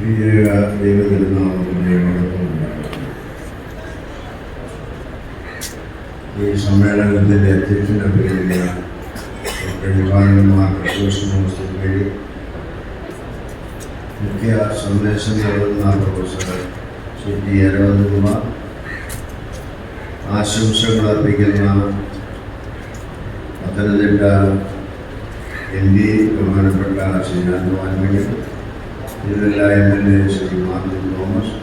ഈ സമ്മേളനത്തിൻ്റെ അധ്യക്ഷൻ്റെ പേരിൽ വിഭാഗന്മാർ വഴി മുഖ്യ സന്ദേശം നൽകുന്ന പ്രൊഫസർ ശ്രീ അരവിന്ദ്കുമാർ, ആശംസകൾ അർപ്പിക്കുന്ന പത്തനംതിട്ട MP ബഹുമാനപ്പെട്ട ശ്രീ ആന്റണി, തിരുവല്ല MLA ശ്രീ മാത്യു തോമസ്,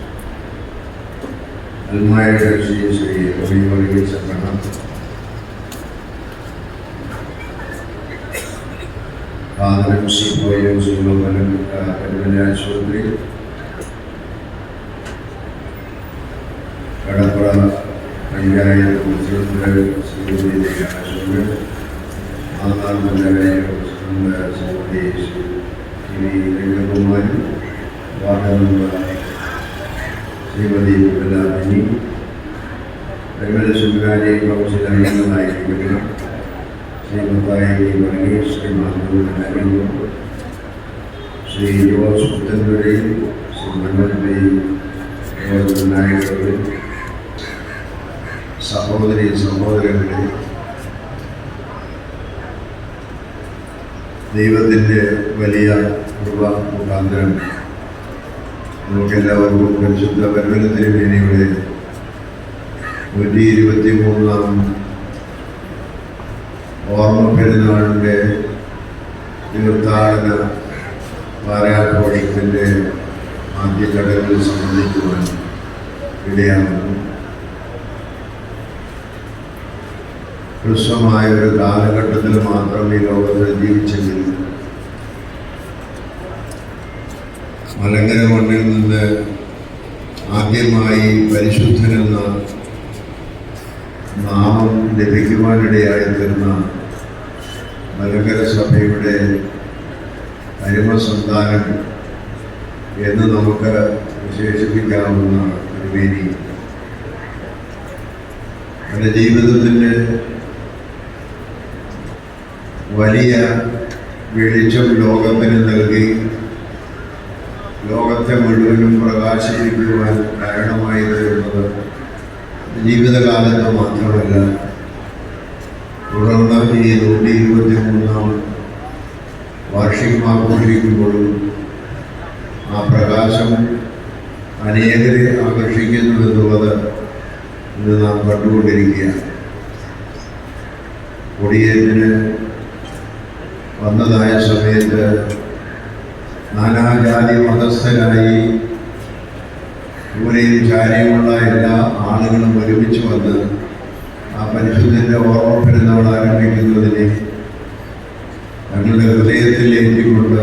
അൽമായയുടെ ശ്രീ റോയി സംഘടന, ഫാദർ CPO ശ്രീ ആശുപത്രി, കടപ്പുറ പഞ്ചായത്ത് പ്രസിഡന്റ് ശ്രീ ആശുപത്രി, Aadhaar panchayat president Shri Rangakumari, ward member Shrimati Bini, Parimala ശിവകാരി കൗൺസിൽ അംഗങ്ങളായിരിക്കുന്ന ശ്രീമത്തായി വർഗീസ്, ശ്രീ മാധവ, ശ്രീ ജോസ് പുത്തൻപുഴി, ശ്രീ മനോജ് നായകരുടെ, സഹോദരി സഹോദരങ്ങളെ, ദൈവത്തിൻ്റെ വലിയ കൃപ മുഖാന്തരം നമുക്കെല്ലാവർക്കും പരിശുദ്ധ പരിമലത്തിന് വേദിയുടെ 123-ാം ഓർമ്മ പെരുന്നാളിൻ്റെ തീർത്ഥാടന വാരാഘോഷത്തിൻ്റെ ആദ്യ ചടങ്ങിൽ സംബന്ധിക്കുവാൻ ഇടയാകുന്നു. ഹ്രസ്വമായ ഒരു കാലഘട്ടത്തിൽ മാത്രം ഈ ലോകത്തിൽ ജീവിച്ചെങ്കിൽ മലങ്കര മണ്ണിൽ നിന്ന് ആദ്യമായി പരിശുദ്ധനെന്ന നാമം ലഭിക്കുവാനിടയായിത്തീർന്ന മലങ്കര സഭയുടെ അരുമസന്താനം എന്ന് നമുക്ക് വിശേഷിപ്പിക്കാവുന്ന ഒരു വേദി എൻ്റെ ജീവിതത്തിൻ്റെ വലിയ വെളിച്ചം ലോകത്തിന് നൽകി ലോകത്തെ മുഴുവനും പ്രകാശിപ്പിക്കുവാൻ കാരണമായി തീർന്നത് ജീവിതകാലത്ത് മാത്രമല്ല, തുടർന്ന് ഈ 123-ാം വാർഷികം ആഘോഷിക്കുമ്പോഴും ആ പ്രകാശം അനേകരെ ആകർഷിക്കുന്നുവെന്നുള്ളത് ഇന്ന് നാം കണ്ടുകൊണ്ടിരിക്കുകയാണ്. കൊടിയേറ്റിന് വന്നതായ സമയത്ത് നാനാജാതി മതസ്ഥരായി ദൂരെയും ചാരിയുമുള്ള എല്ലാ ആളുകളും ഒരുമിച്ച് വന്ന് ആ പരിശുദ്ധൻ്റെ ഓർമ്മ പെരുന്നാൾ ആരംഭിക്കുന്നതിനെ തങ്ങളുടെ ഹൃദയത്തിൽ ഏറ്റിക്കൊണ്ട്